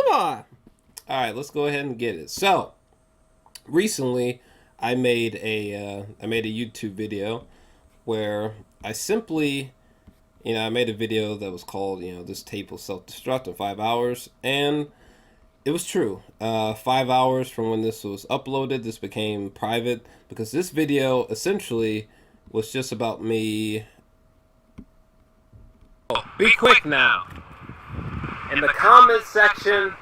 come on. All right, let's go ahead and get it. So, recently, I made a YouTube video where I simply, I made a video that was called, this tape will self-destruct in 5 hours, and it was true. 5 hours from when this was uploaded, this became private because this video essentially was just about me. Be quick now. In the comment section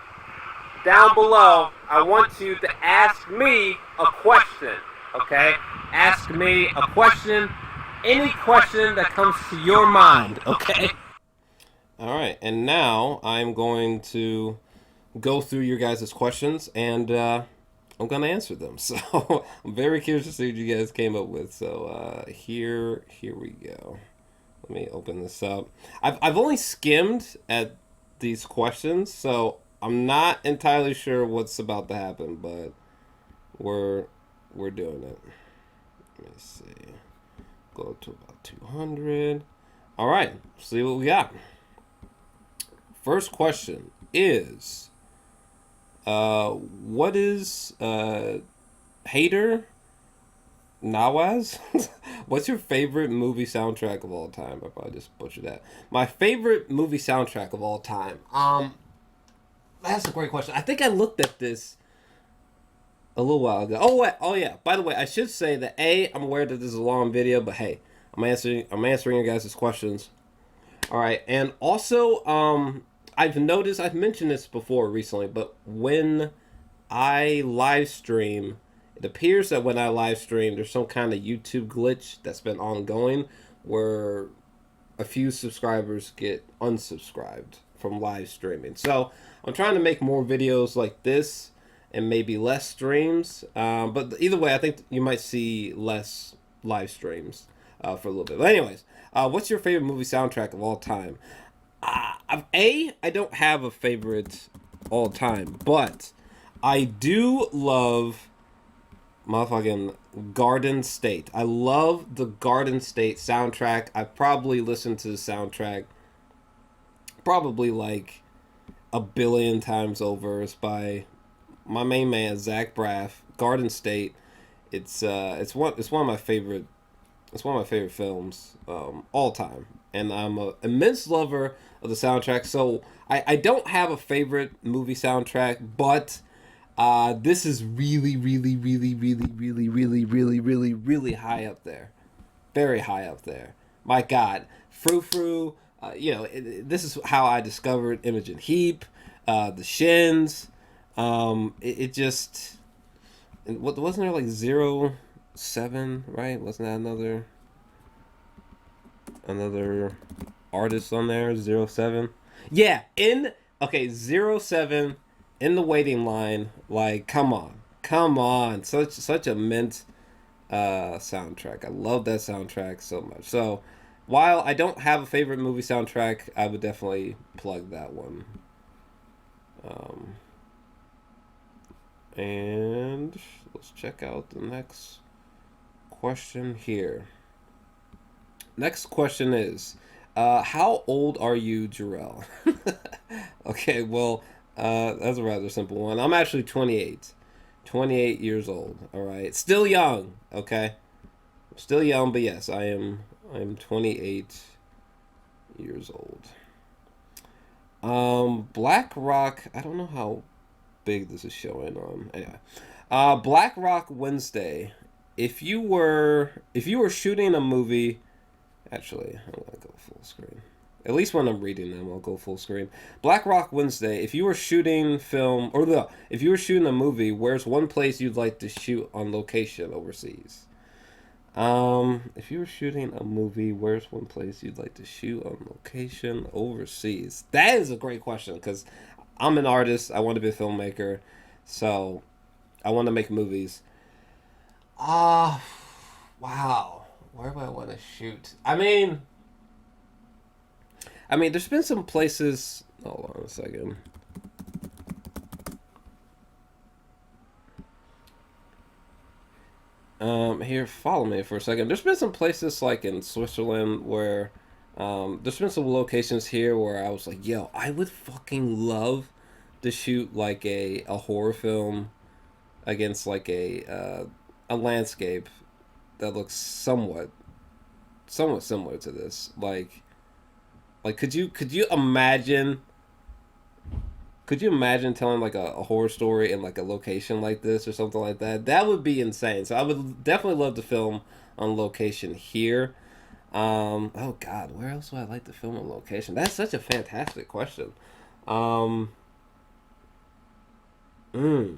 down below, I want you to ask me a question, okay? Ask me a question, any question that comes to your mind, okay? All right, and now I'm going to go through your guys' questions, and I'm going to answer them. So I'm very curious to see what you guys came up with. So here we go. Let me open this up. I've only skimmed at these questions, so I'm not entirely sure what's about to happen, but we're doing it. Let me see. Go to about 200. All right, see what we got. First question is, what is Hater Nawaz? What's your favorite movie soundtrack of all time? I probably just butchered that. My favorite movie soundtrack of all time. That's a great question. I think I looked at this a little while ago. Oh wait, oh yeah. By the way, I should say that I'm aware that this is a long video, but hey, I'm answering your guys' questions. All right, and also, I've mentioned this before recently, but when I live stream, it appears that when I live stream, there's some kind of YouTube glitch that's been ongoing where a few subscribers get unsubscribed from live streaming. So I'm trying to make more videos like this and maybe less streams. But either way, I think you might see less live streams for a little bit. But anyways, what's your favorite movie soundtrack of all time? I don't have a favorite all time, but I do love motherfucking Garden State. I love the Garden State soundtrack. I probably listened to the soundtrack probably like a billion times over. It's by my main man Zach Braff. Garden State. It's one of my favorite. It's one of my favorite films all time, and I'm an immense lover of the soundtrack. So I don't have a favorite movie soundtrack, but this is really, really, really, really, really, really, really, really, really high up there. Very high up there. My God. Frou Frou. This is how I discovered Imogen Heap, the Shins. It just... Wasn't there like 07, right? Wasn't that another artist on there? 07? Yeah, 07... In the waiting line, like, come on, such a mint soundtrack. I love that soundtrack so much. So, while I don't have a favorite movie soundtrack, I would definitely plug that one. And let's check out the next question here. Next question is, how old are you, Jor-El? Okay, well, that's a rather simple one. I'm actually 28. 28 years old, all right? Still young, okay? Still young, but yes, I'm 28 years old. Black Rock, I don't know how big this is showing on. Anyway. Black Rock Wednesday. If you were shooting a movie, actually, I'm going to go full screen. At least when I'm reading them, I'll go full screen. Black Rock Wednesday. If you were shooting film, or no, if you were shooting a movie, where's one place you'd like to shoot on location overseas? If you were shooting a movie, where's one place you'd like to shoot on location overseas? That is a great question because I'm an artist. I want to be a filmmaker, so I want to make movies. Wow. Where do I want to shoot? I mean, there's been some places. Hold on a second. Here, follow me for a second. There's been some places like in Switzerland where, there's been some locations here where I was like, yo, I would fucking love to shoot like a horror film against like a landscape that looks somewhat similar to this. Like could you imagine telling like a horror story in like a location like this or something like that? That would be insane. So I would definitely love to film on location here. Oh God, where else would I like to film on location? That's such a fantastic question. Um, mm,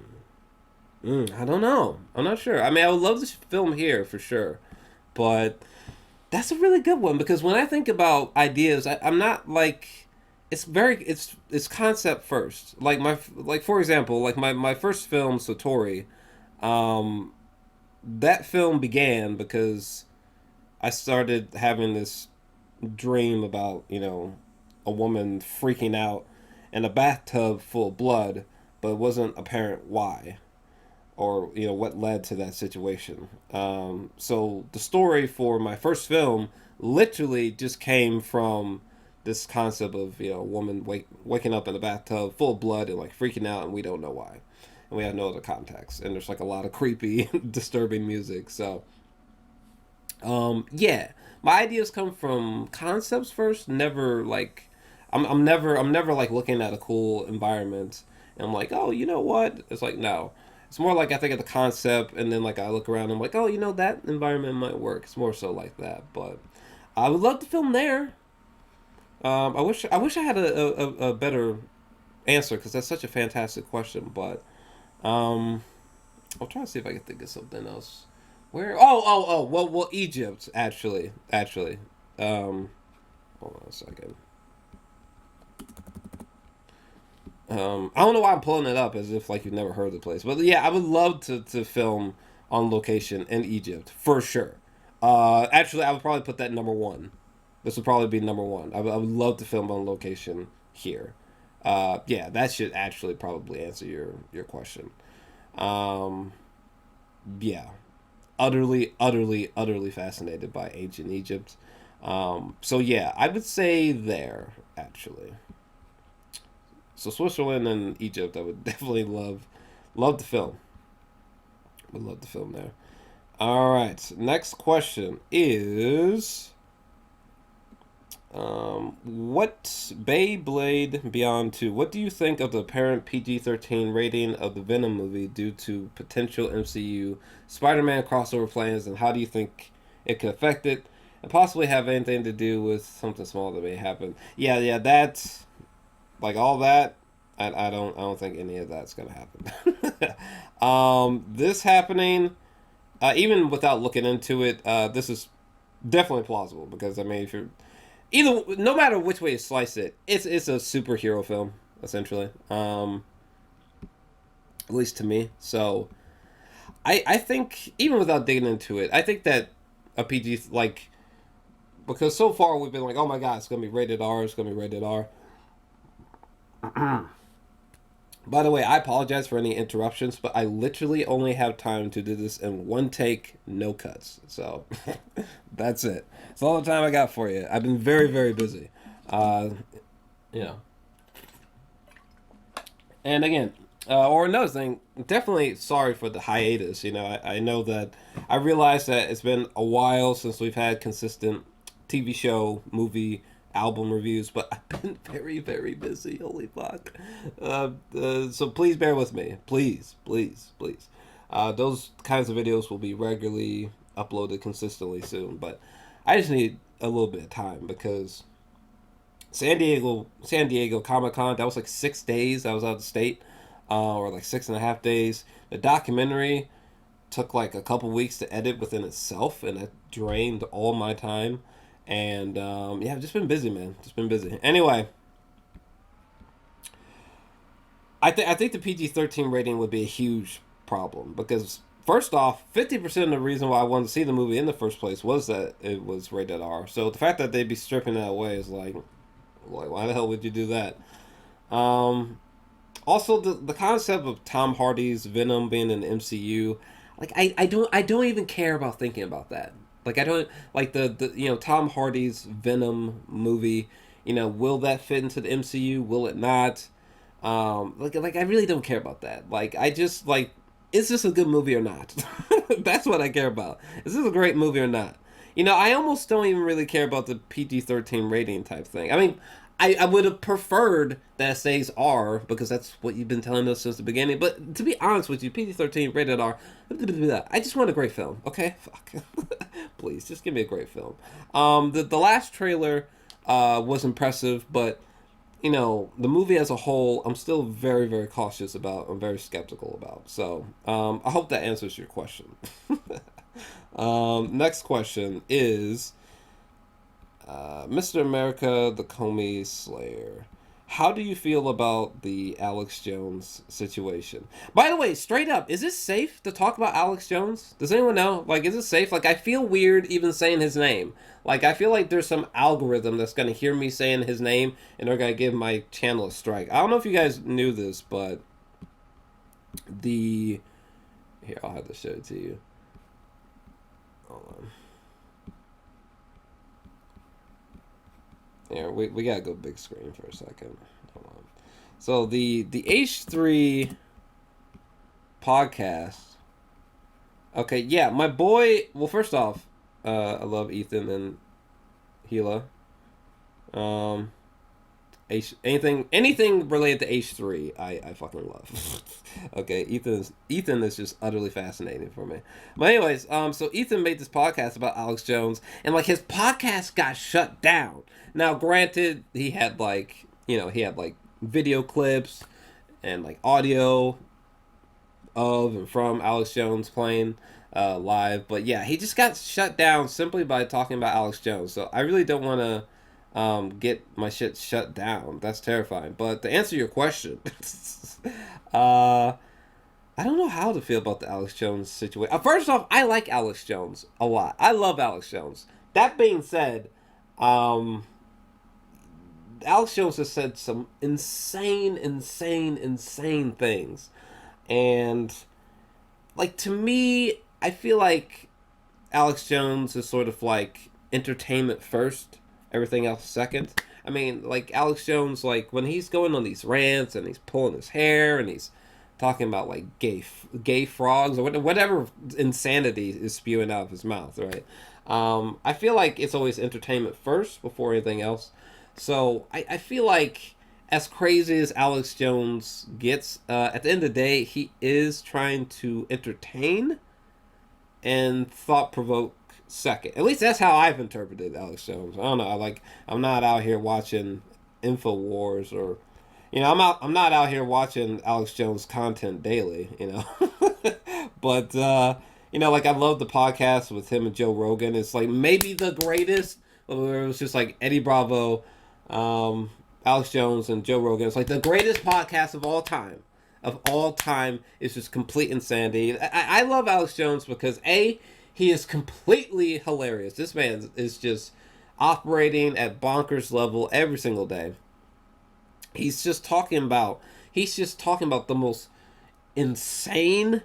I don't know. I'm not sure. I mean, I would love to film here for sure, but that's a really good one because when I think about ideas, I'm not like it's concept first. Like for example, like my first film Satori, um, that film began because I started having this dream about a woman freaking out in a bathtub full of blood, but it wasn't apparent why or what led to that situation. So the story for my first film literally just came from this concept of a woman waking up in a bathtub full of blood and like freaking out, and we don't know why, and we have no other context, and there's like a lot of creepy, disturbing music. So yeah, my ideas come from concepts first. Never like, I'm never like looking at a cool environment and I'm like, oh, you know what? It's like no, it's more like I think of the concept and then like I look around and I'm like, oh, that environment might work. It's more so like that, but I would love to film there. I wish I had a better answer because that's such a fantastic question, but um, I'll try to see if I can think of something else. Where? Well, Egypt actually. Um, hold on a second. I don't know why I'm pulling it up as if like you've never heard of the place, but yeah, I would love to film on location in Egypt for sure. Actually, I would probably put that number one. This would probably be number one. I would love to film on location here. Yeah, that should actually probably answer your question. Um, yeah, utterly fascinated by ancient Egypt. So yeah, I would say there actually. So Switzerland and Egypt, I would definitely love to film. Would love to film there. All right, next question is what Beyblade Beyond 2? What do you think of the apparent PG-13 rating of the Venom movie due to potential MCU Spider-Man crossover plans, and how do you think it could affect it, and possibly have anything to do with something small that may happen? Yeah, that's like all that. I don't think any of that's gonna happen. This happening, even without looking into it, this is definitely plausible because I mean, if you're no matter which way you slice it, it's a superhero film essentially. At least to me. So I think even without digging into it, I think that a PG like because so far we've been like, oh my god, it's gonna be rated R, it's gonna be rated R. By the way, I apologize for any interruptions, but I literally only have time to do this in one take, no cuts. So that's it. That's all the time I got for you. I've been very busy. Uh, you know. And again, or another thing, definitely sorry for the hiatus. I know that I realize that it's been a while since we've had consistent TV show, movie, album reviews, but I've been very busy. Holy fuck! So please bear with me, please. Those kinds of videos will be regularly uploaded consistently soon, but I just need a little bit of time because San Diego Comic Con. That was like 6 days. I was out of state, or like 6.5 days. The documentary took like a couple weeks to edit within itself, and it drained all my time. And yeah, I've just been busy, man. Just been busy. Anyway, I think the PG-13 rating would be a huge problem because first off, 50% of the reason why I wanted to see the movie in the first place was that it was rated R. So the fact that they'd be stripping that away is like why the hell would you do that? Um, Also, the concept of Tom Hardy's Venom being in the MCU, like I don't even care about thinking about that. Like I don't like the Tom Hardy's Venom movie. Will that fit into the MCU? Will it not? Like I really don't care about that. Like I just like, is this a good movie or not? That's what I care about. Is this a great movie or not? I almost don't even really care about the PG-13 rating type thing. I mean, I would have preferred that it says R because that's what you've been telling us since the beginning. But to be honest with you, PG-13 rated R. I just want a great film. Okay, fuck. Please, just give me a great film. The last trailer was impressive, but the movie as a whole, I'm still very, very cautious about. I'm very skeptical about. So, I hope that answers your question. Next question is Mr. America, the Comey Slayer. How do you feel about the Alex Jones situation? By the way, straight up, is it safe to talk about Alex Jones? Does anyone know? Like, is it safe? Like, I feel weird even saying his name. Like, I feel like there's some algorithm that's going to hear me saying his name and they're going to give my channel a strike. I don't know if you guys knew this, but the. Here, I'll have to show it to you. Hold on. Here, we gotta go big screen for a second. Hold on. So the H3 podcast. Okay, yeah, my boy. Well, first off, I love Ethan and Gila. Um, anything related to H3, I fucking love. Okay, Ethan is just utterly fascinating for me. But anyways, so Ethan made this podcast about Alex Jones, and like his podcast got shut down. Now, granted, he had like video clips and like audio of and from Alex Jones playing live, but yeah, he just got shut down simply by talking about Alex Jones. So I really don't want to get my shit shut down. That's terrifying. But to answer your question, uh, I don't know how to feel about the Alex Jones situation. First off, I like Alex Jones a lot. I love Alex Jones. That being said, um, Alex Jones has said some insane, insane, insane things. And, like, to me, I feel like Alex Jones is sort of like entertainment first, everything else second. I mean, like Alex Jones, like when he's going on these rants and he's pulling his hair and he's talking about like gay frogs or whatever insanity is spewing out of his mouth, right? I feel like it's always entertainment first before anything else. So I feel like as crazy as Alex Jones gets, at the end of the day, he is trying to entertain and thought provoke second. At least that's how I've interpreted Alex Jones. I don't know. I'm not out here watching Infowars or I'm not out here watching Alex Jones content daily, but like I love the podcast with him and Joe Rogan. It's like maybe the greatest. Where it was just like Eddie Bravo, Alex Jones, and Joe Rogan. It's like the greatest podcast of all time. Of all time, it's just complete insanity. I love Alex Jones because he is completely hilarious. This man is just operating at bonkers level every single day. He's just talking about the most insane,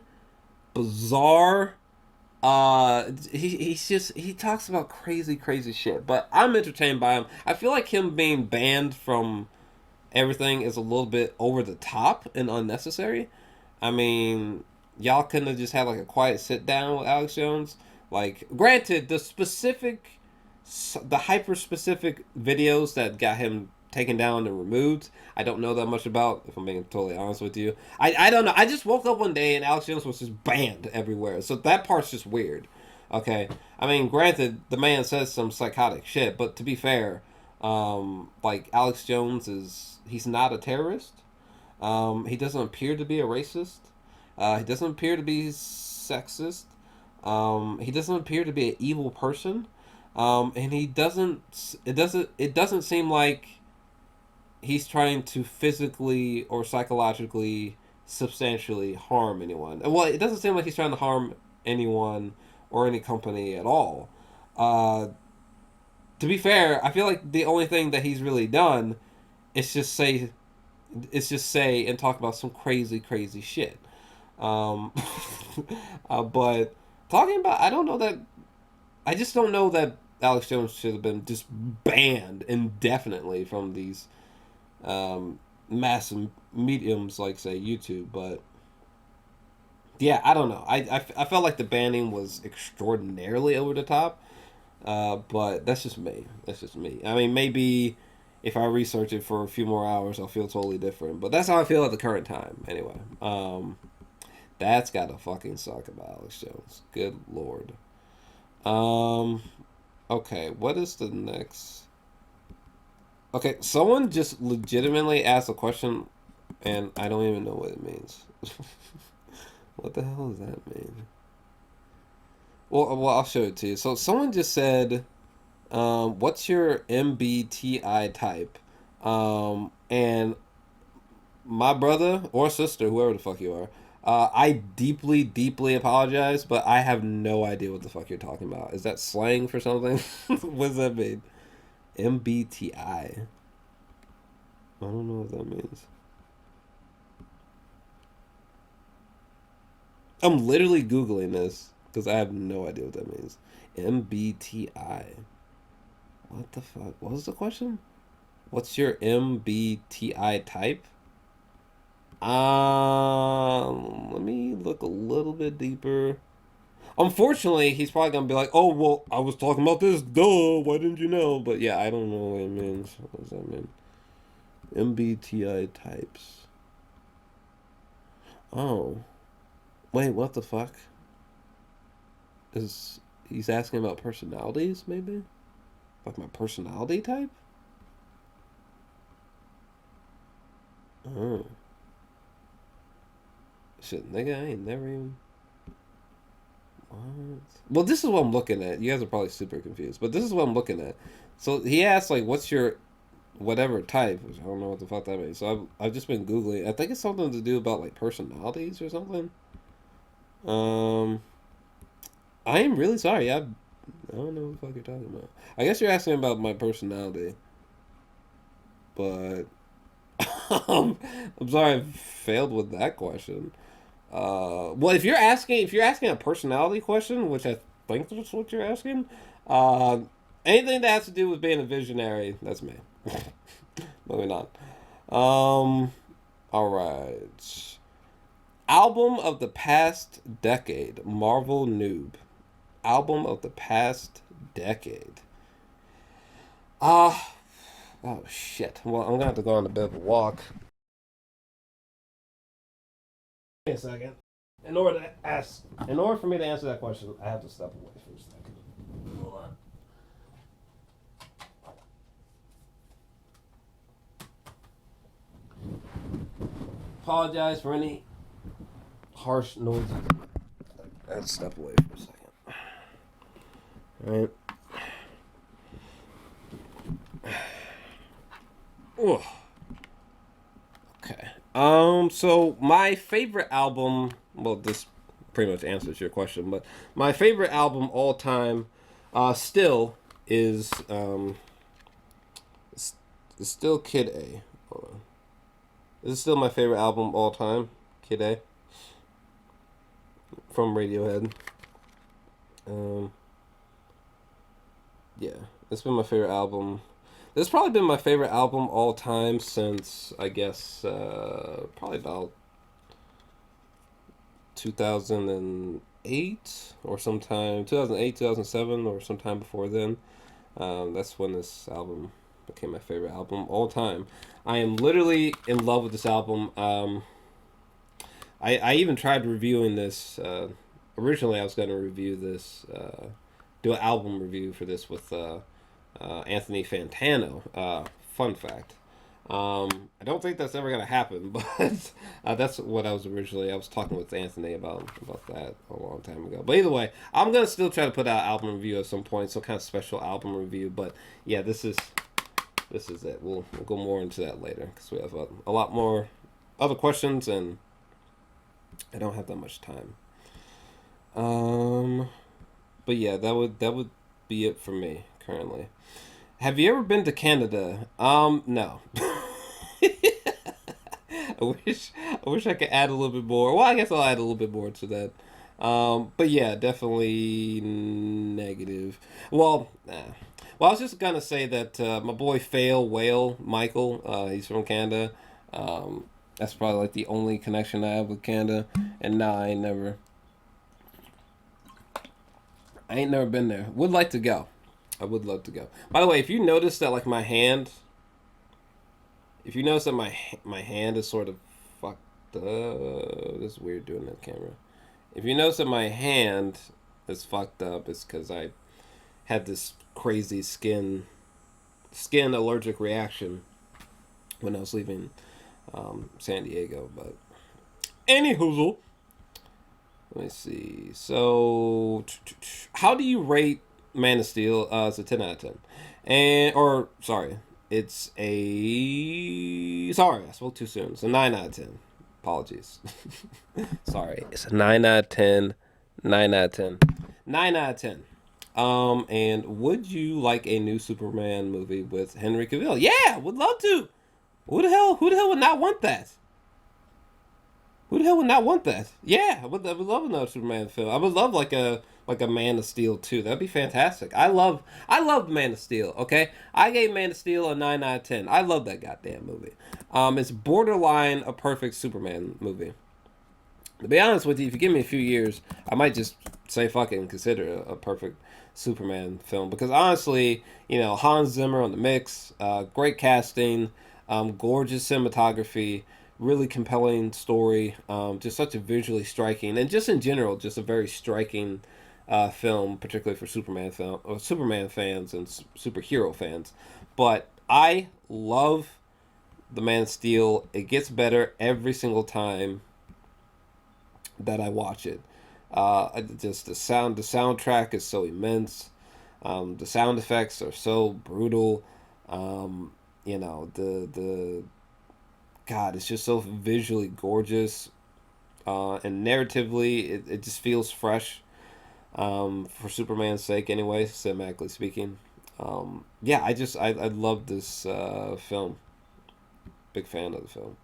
bizarre. He talks about crazy, crazy shit. But I'm entertained by him. I feel like him being banned from everything is a little bit over the top and unnecessary. I mean, y'all couldn't have just had like a quiet sit down with Alex Jones. Like, granted, the hyper specific videos that got him taken down and removed, I don't know that much about, if I'm being totally honest with you. I don't know. I just woke up one day and Alex Jones was just banned everywhere. So that part's just weird. Okay. I mean, granted, the man says some psychotic shit, but to be fair, like Alex Jones he's not a terrorist. He doesn't appear to be a racist. He doesn't appear to be sexist. He doesn't appear to be an evil person. And it doesn't seem like he's trying to physically or psychologically substantially harm anyone. Well, it doesn't seem like he's trying to harm anyone or any company at all. To be fair, I feel like the only thing that he's really done is just say and talk about some crazy, crazy shit. Um, but talking about, I just don't know that Alex Jones should have been just banned indefinitely from these mass mediums like say YouTube, but yeah, I don't know. I felt like the banning was extraordinarily over the top, but that's just me. That's just me. I mean, maybe if I research it for a few more hours, I'll feel totally different. But that's how I feel at the current time. Anyway, that's gotta fucking suck about Alex Jones. Good lord. Um, okay, what is the next? Okay, someone just legitimately asked a question, and I don't even know what it means. What the hell does that mean? Well, I'll show it to you. So someone just said, "What's your MBTI type?" And my brother or sister, whoever the fuck you are, I deeply, deeply apologize, but I have no idea what the fuck you're talking about. Is that slang for something? What does that mean? MBTI. I don't know what that means. I'm literally googling this because I have no idea what that means. MBTI. What the fuck? What was the question? What's your MBTI type? Let me look a little bit deeper. Unfortunately, he's probably gonna be like, "Oh, well, I was talking about this. Duh. Why didn't you know?" But yeah, I don't know what it means. What does that mean? MBTI types. Oh, wait, what the fuck? Is he's asking about personalities? Maybe like my personality type. Oh, shit, nigga, I ain't never even. What? Well, this is what I'm looking at. You guys are probably super confused, but this is what I'm looking at. So he asked like, "What's your whatever type?" Which I don't know what the fuck that means. So I've just been googling. I think it's something to do about like personalities or something. Um, I am really sorry. I don't know what the fuck you're talking about. I guess you're asking about my personality, but I'm sorry I failed with that question. Well, if you're asking a personality question, which I think that's what you're asking, uh, anything that has to do with being a visionary, that's me. Moving on. Um, all right. Album of the past decade, Marvel Noob. Album of the past decade. Ah, oh shit. Well, I'm gonna have to go on a bit of a walk. Wait a second. In order for me to answer that question, I have to step away for a second. Hold on. Apologize for any harsh noises. I have to step away for a second. All right. Ugh. Okay. So my favorite album. Well, this pretty much answers your question, but my favorite album all time, still is is still Kid A. Hold on. This is still my favorite album all time, Kid A from Radiohead. Um, yeah, it's been my favorite album. This has probably been my favorite album all time since I guess probably about 2008 or sometime 2008, 2007 or sometime before then. That's when this album became my favorite album all time. I am literally in love with this album. I even tried reviewing this. Originally, I was going to review this, do an album review for this with Anthony Fantano. Fun fact. I don't think that's ever gonna happen, but that's what I was originally. I was talking with Anthony about that a long time ago. But either way, I'm gonna still try to put out album review at some point, some kind of special album review. But yeah, this is it. We'll go more into that later because we have a lot more other questions and I don't have that much time. Um, but yeah, that would be it for me currently. Have you ever been to Canada? No. I wish I could add a little bit more. Well, I guess I'll add a little bit more to that. But yeah, definitely negative. Well, well, I was just gonna say that my boy Fail Whale Michael, he's from Canada. Um, that's probably like the only connection I have with Canada. And nah, I ain't never been there. Would like to go. I would love to go. By the way, if you notice that like my hand, if you notice that my hand is sort of fucked up, this is weird doing that camera. If you notice that my hand is fucked up, it's because I had this crazy skin allergic reaction when I was leaving San Diego. But anywho, let me see. So, how do you rate Man of Steel? It's a 10 out of 10, and or sorry, it's a sorry I spoke too soon. It's a 9 out of 10. Apologies. Sorry, it's a 9 out of 10. 9 out of 10. 9 out of 10. And would you like a new Superman movie with Henry Cavill? Yeah, would love to. Who the hell would not want that? Who the hell would not want that? Yeah, I would love another Superman film. I would love like a Man of Steel too. That'd be fantastic. I love Man of Steel. Okay, I gave Man of Steel a 9 out of 10. I love that goddamn movie. It's borderline a perfect Superman movie. To be honest with you, if you give me a few years, I might just say fucking consider it a perfect Superman film. Because honestly, Hans Zimmer on the mix, great casting, gorgeous cinematography, really compelling story, just such a visually striking, and just in general, just a very striking film, particularly for Superman fans and superhero fans. But I love the Man of Steel. It gets better every single time that I watch it. Just the soundtrack is so immense. The sound effects are so brutal. The God, it's just so visually gorgeous, and narratively, it just feels fresh. For Superman's sake, anyway, cinematically speaking. Yeah, I love this film. Big fan of the film.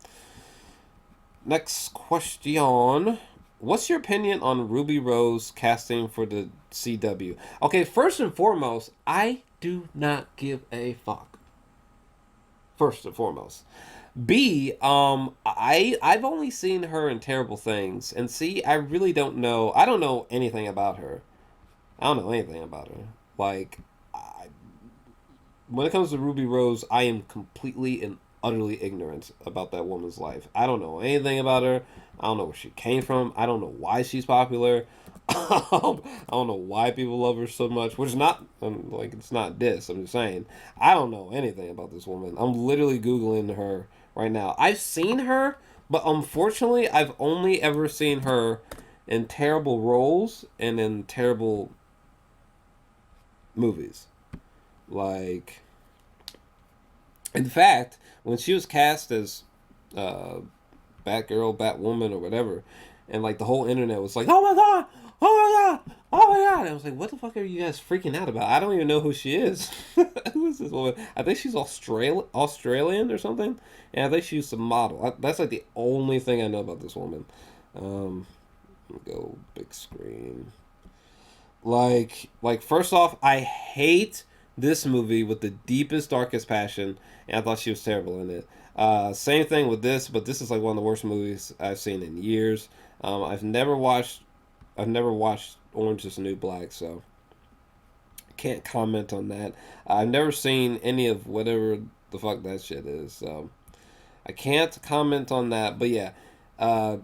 Next question. What's your opinion on Ruby Rose casting for the CW? Okay, first and foremost, I do not give a fuck. First and foremost. B, I've only seen her in terrible things, and C, I really don't know. I don't know anything about her. I don't know anything about her. Like, when it comes to Ruby Rose, I am completely and utterly ignorant about that woman's life. I don't know anything about her. I don't know where she came from. I don't know why she's popular. I don't know why people love her so much. Which is not like it's not this. I'm just saying I don't know anything about this woman. I'm literally googling her right now. I've seen her, but unfortunately, I've only ever seen her in terrible roles and in terrible movies. Like, in fact, when she was cast as uh, Batgirl, Batwoman, or whatever, and like the whole internet was like, "Oh my god, oh my god, oh my god!" And I was like, "What the fuck are you guys freaking out about? I don't even know who she is. Who is this woman? I think she's Australian or something, and I think she's a model. That's like the only thing I know about this woman." Um, go big screen. Like first off, I hate this movie with the deepest, darkest passion, and I thought she was terrible in it. Same thing with this, but this is like one of the worst movies I've seen in years. I've never watched Orange Is the New Black, so can't comment on that. I've never seen any of whatever the fuck that shit is, so I can't comment on that. But yeah, uh,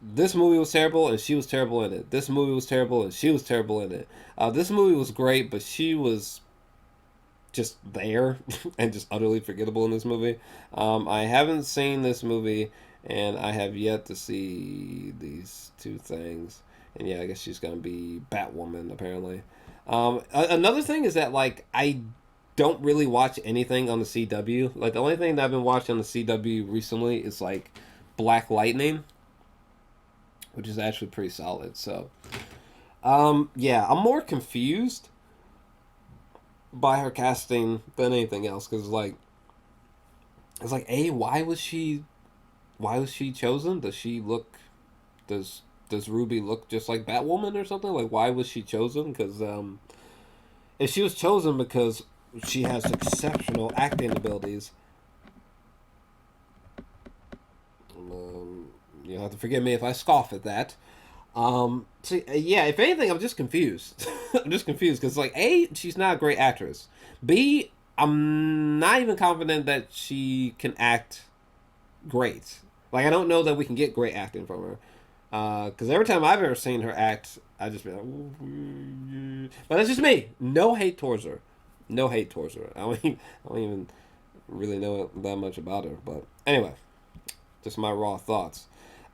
this movie was terrible and she was terrible in it. This movie was terrible and she was terrible in it. This movie was great, but she was just there and just utterly forgettable in this movie. I haven't seen this movie and I have yet to see these two things. And yeah, I guess she's gonna be Batwoman apparently. Another thing is that like I don't really watch anything on the CW. Like the only thing that I've been watching on the CW recently is like Black Lightning, which is actually pretty solid. So, yeah, I'm more confused by her casting than anything else because it's like, a why was she chosen? Does does Ruby look just like Batwoman or something? Like, why was she chosen? Because if she was chosen because she has exceptional acting abilities, you'll have to forgive me if I scoff at that. So yeah, if anything, I'm just confused. I'm just confused because like A, she's not a great actress. B, I'm not even confident that she can act great. Like I don't know that we can get great acting from her. Because every time I've ever seen her act, I just be like, "Ooh." But that's just me. No hate towards her. No hate towards her. I don't even really know that much about her. But anyway, just my raw thoughts.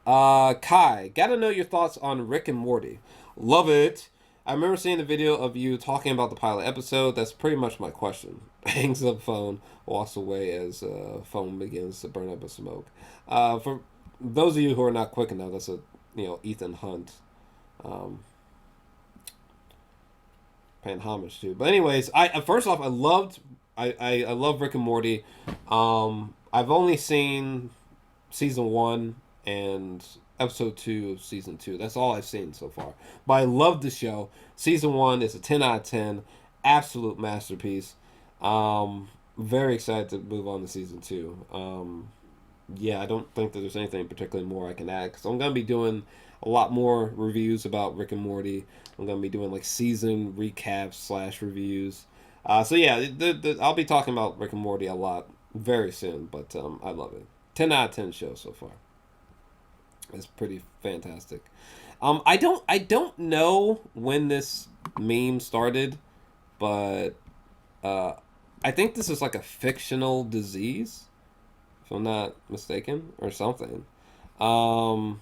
Kai, gotta know your thoughts on Rick and Morty. Love it. I remember seeing the video of you talking about the pilot episode. That's pretty much my question. Hangs up phone, walks away as phone begins to burn up in smoke. For those of you who are not quick enough, that's a Ethan Hunt um, paying homage to. But anyways, I first off I love Rick and Morty. I've only seen season one and episode two of season two. That's all I've seen so far. But I love the show. Season one is a 10 out of 10, absolute masterpiece. Very excited to move on to season two. Yeah, I don't think that there's anything particularly more I can add because I'm gonna be doing a lot more reviews about Rick and Morty. I'm gonna be doing like season recaps slash reviews. So yeah, I'll be talking about Rick and Morty a lot very soon. But I love it. 10 out of 10 show so far. It's pretty fantastic. I don't know when this meme started, but uh, I think this is like a fictional disease, if I'm not mistaken, or something. Um,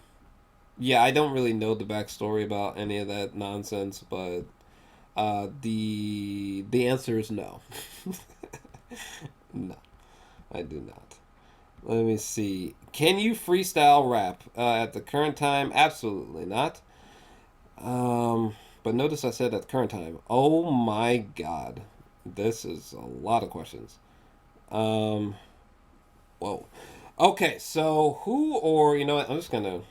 yeah, I don't really know the backstory about any of that nonsense, but the answer is no. No, I do not. Let me see. Can you freestyle rap at the current time? Absolutely not. But notice I said at the current time. Oh my god, this is a lot of questions. Um, whoa. Okay, so who or you know what? I'm just gonna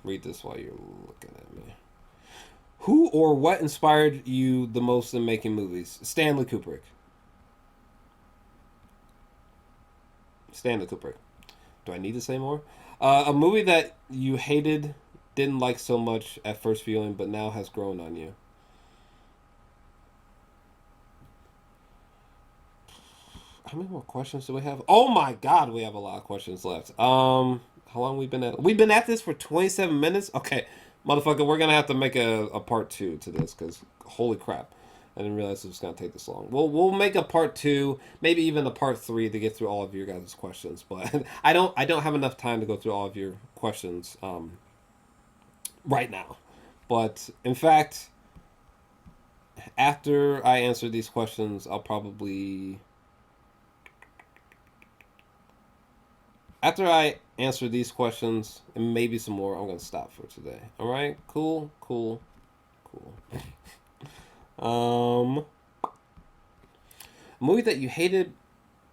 read this while you're looking at me. Who or what inspired you the most in making movies? Stanley Kubrick. Stanley Kubrick. Do I need to say more? A movie that you hated, didn't like so much at first viewing, but now has grown on you. How many more questions do we have? Oh my god, we have a lot of questions left. How long we been at? We've been at this for 27 minutes. Okay, motherfucker, we're gonna have to make a part two to this because holy crap, I didn't realize it was gonna take this long. We'll make a part two, maybe even a part three to get through all of your guys' questions. But I don't have enough time to go through all of your questions right now. But in fact, after I answer these questions, I'll probably after I answer these questions and maybe some more, I'm gonna stop for today. All right, cool, cool, cool. A movie that you hated,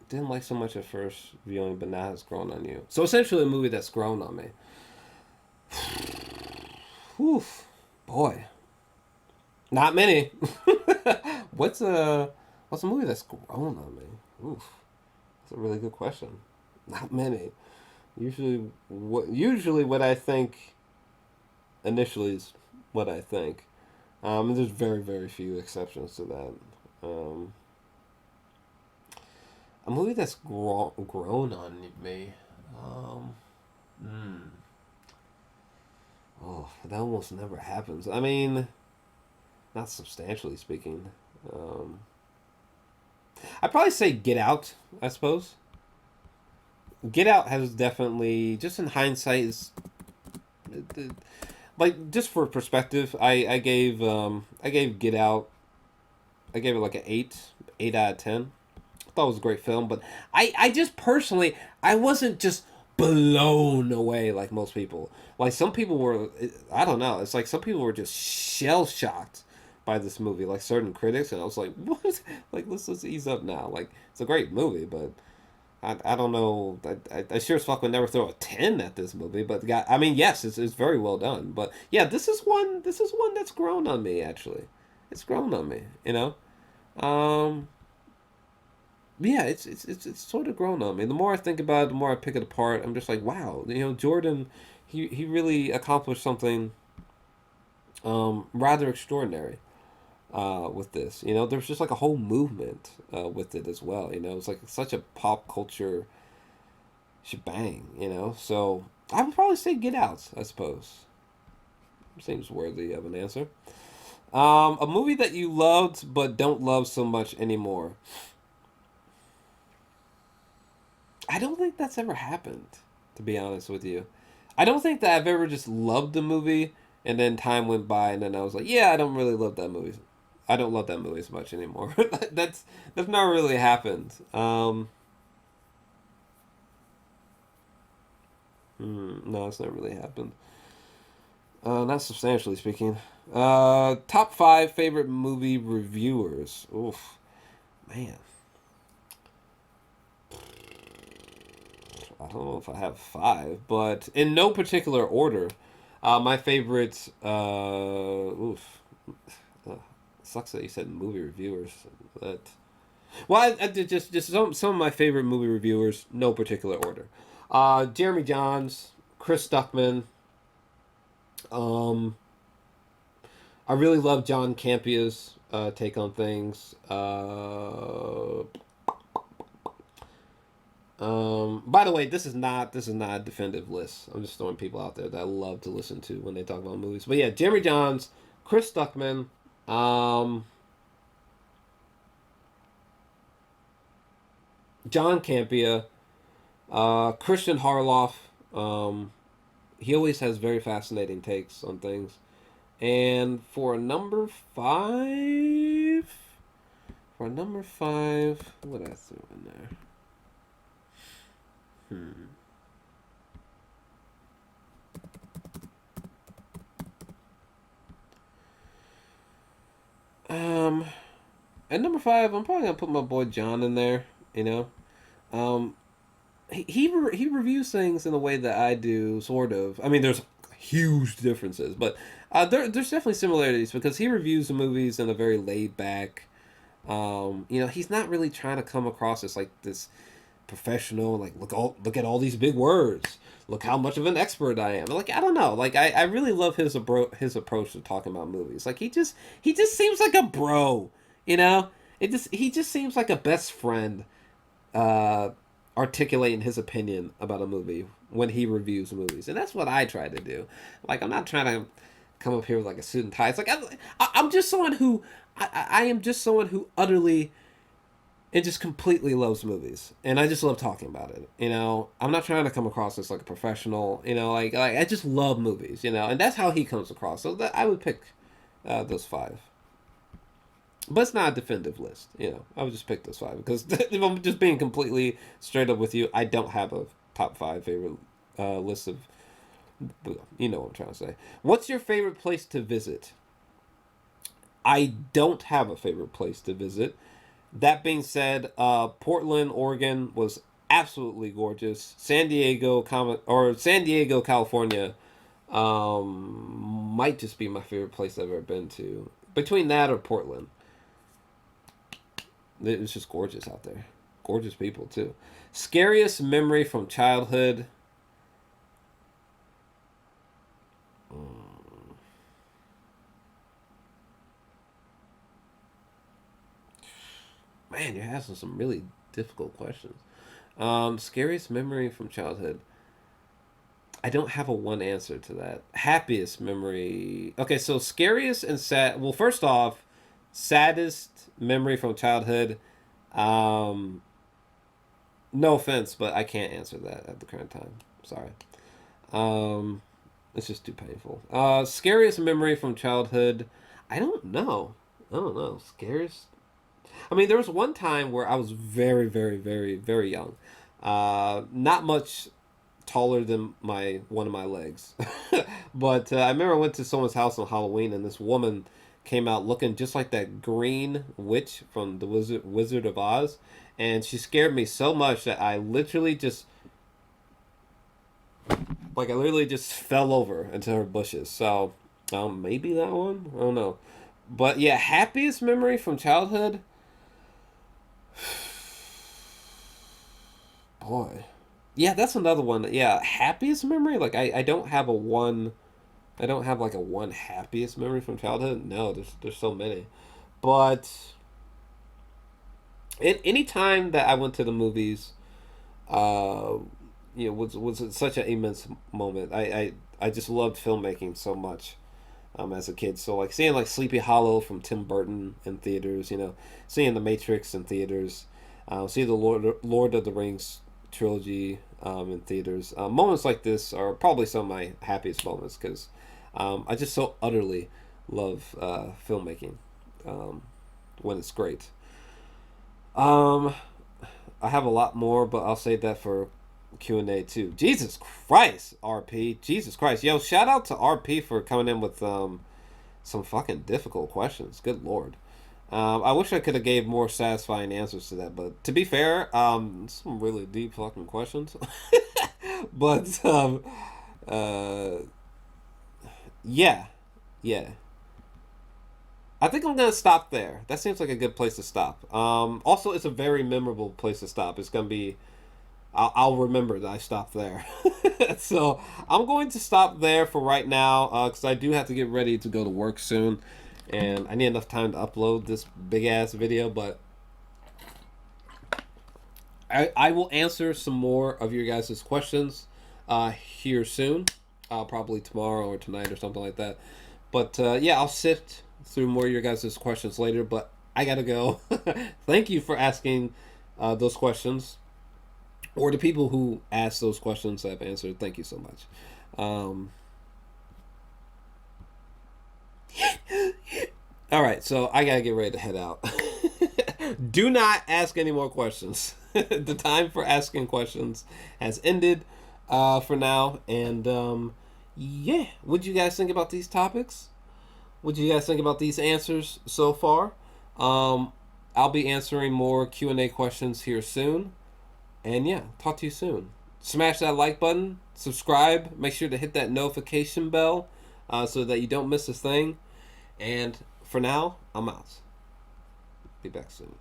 didn't like so much at first viewing, but now has grown on you. So essentially, a movie that's grown on me. Whew, boy, not many. what's a what's a movie that's grown on me? Oof, that's a really good question. Not many. Usually what I think initially is what I think. And there's very few exceptions to that. Um, a movie that's grown on me. Um, hmm. Oh, that almost never happens. I mean, not substantially speaking. Um, I'd probably say Get Out. I suppose Get Out has definitely, just in hindsight, is like just for perspective. I gave Get Out. I gave it like an 8 out of 10. I thought it was a great film, but I just personally I wasn't just blown away like most people. Like some people were, I don't know. It's like some people were just shell shocked by this movie, like certain critics, and I was like, what? Like let's ease up now. Like it's a great movie, but I don't know. I sure as fuck would never throw a 10 at this movie. But I mean, yes, it's very well done. But yeah, this is one that's grown on me. Actually, it's grown on me. You know. Um. Yeah, it's sort of grown on me. The more I think about it, the more I pick it apart. I'm just like, wow. You know, Jordan. he really accomplished something rather extraordinary with this. You know, there's just like a whole movement with it as well. You know, it's like such a pop culture shebang. You know, so I would probably say Get Out. I suppose seems worthy of an answer. A movie that you loved but don't love so much anymore. I don't think that's ever happened, to be honest with you. I don't think that I've ever just loved a movie and then time went by and then I was like, yeah, I don't really love that movie. I don't love that movie as much anymore. That's not really happened. No, it's not really happened. Not substantially speaking. Top five favorite movie reviewers. Oof, man. I don't know if I have five, but in no particular order. My favorite. Oof. Uh, Sucks that you said movie reviewers. That. Well, I did just some of my favorite movie reviewers, no particular order. Jeremy Johns, Chris Stuckman. Um, I really love John Campia's take on things. By the way, this is not a definitive list. I'm just throwing people out there that I love to listen to when they talk about movies. But yeah, Jeremy Johns, Chris Stuckman, um, John Campia, Christian Harloff. He always has very fascinating takes on things. And for number five, what did I throw in there? Hmm. Um, at number five, I'm probably gonna put my boy John in there. You know, um, he reviews things in a way that I do, sort of. I mean, there's huge differences, but there's definitely similarities because he reviews the movies in a very laid back. You know, he's not really trying to come across as like this professional. Like, look at all these big words. Look how much of an expert I am. Like, I don't know. Like, I really love his approach to talking about movies. Like, he just seems like a bro. You know, he just seems like a best friend uh, articulating his opinion about a movie when he reviews movies, and that's what I try to do. Like, I'm not trying to come up here with like a suit and tie. It's like I'm just someone who I am just someone who utterly and just completely loves movies, and I just love talking about it. You know, I'm not trying to come across as like a professional. You know, like I just love movies. You know, and that's how he comes across. So that I would pick those five. But it's not a definitive list. You know, I would just pick those five because if I'm just being completely straight up with you, I don't have a top five favorite list of. You know what I'm trying to say. What's your favorite place to visit? I don't have a favorite place to visit. That being said, Portland, Oregon was absolutely gorgeous. San Diego, California, might just be my favorite place I've ever been to. Between that or Portland, it was just gorgeous out there. Gorgeous people too. Scariest memory from childhood. Mm, Man, you're asking some really difficult questions. Scariest memory from childhood. I don't have a one answer to that. Happiest memory. Okay, so scariest and sad. Well, first off, saddest memory from childhood. Um, no offense, but I can't answer that at the current time. Sorry. Um, it's just too painful. Scariest memory from childhood. I don't know. I don't know. Scariest. I mean, there was one time where I was very, very, very, very young. Not much taller than my one of my legs. But I remember I went to someone's house on Halloween, and this woman came out looking just like that green witch from the Wizard of Oz, and she scared me so much that I literally just fell over into her bushes. So maybe that one. I don't know. But yeah, happiest memory from childhood. Boy. Yeah, that's another one. Yeah, happiest memory. Like I don't have a one. I don't have like a one happiest memory from childhood. No, there's so many. But any time that I went to the movies, uh, was such an immense moment. I just loved filmmaking so much. As a kid, so like seeing like Sleepy Hollow from Tim Burton in theaters, seeing The Matrix in theaters, seeing the Lord of the Rings trilogy in theaters. Moments like this are probably some of my happiest moments because I just so utterly love filmmaking when it's great. Um, I have a lot more, but I'll save that for Q&A too. Jesus Christ, RP. Jesus Christ. Yo, shout out to RP for coming in with some fucking difficult questions. Good lord. I wish I could have gave more satisfying answers to that, but to be fair, some really deep fucking questions. But uh, yeah, yeah. I think I'm gonna stop there. That seems like a good place to stop. Also, it's a very memorable place to stop. It's gonna be. I'll remember that I stopped there. So I'm going to stop there for right now because I do have to get ready to go to work soon, and I need enough time to upload this big ass video. But I will answer some more of your guys' questions here soon, probably tomorrow or tonight or something like that. But yeah, I'll sift through more of your guys' questions later. But I gotta go. Thank you for asking those questions, or the people who asked those questions I've answered. Thank you so much. Um, all right, so I gotta get ready to head out. Do not ask any more questions. The time for asking questions has ended for now. And yeah, what do you guys think about these topics? What do you guys think about these answers so far? Um, I'll be answering more Q&A questions here soon. And yeah, talk to you soon. Smash that like button, subscribe, make sure to hit that notification bell so that you don't miss a thing. And for now, I'm out. Be back soon.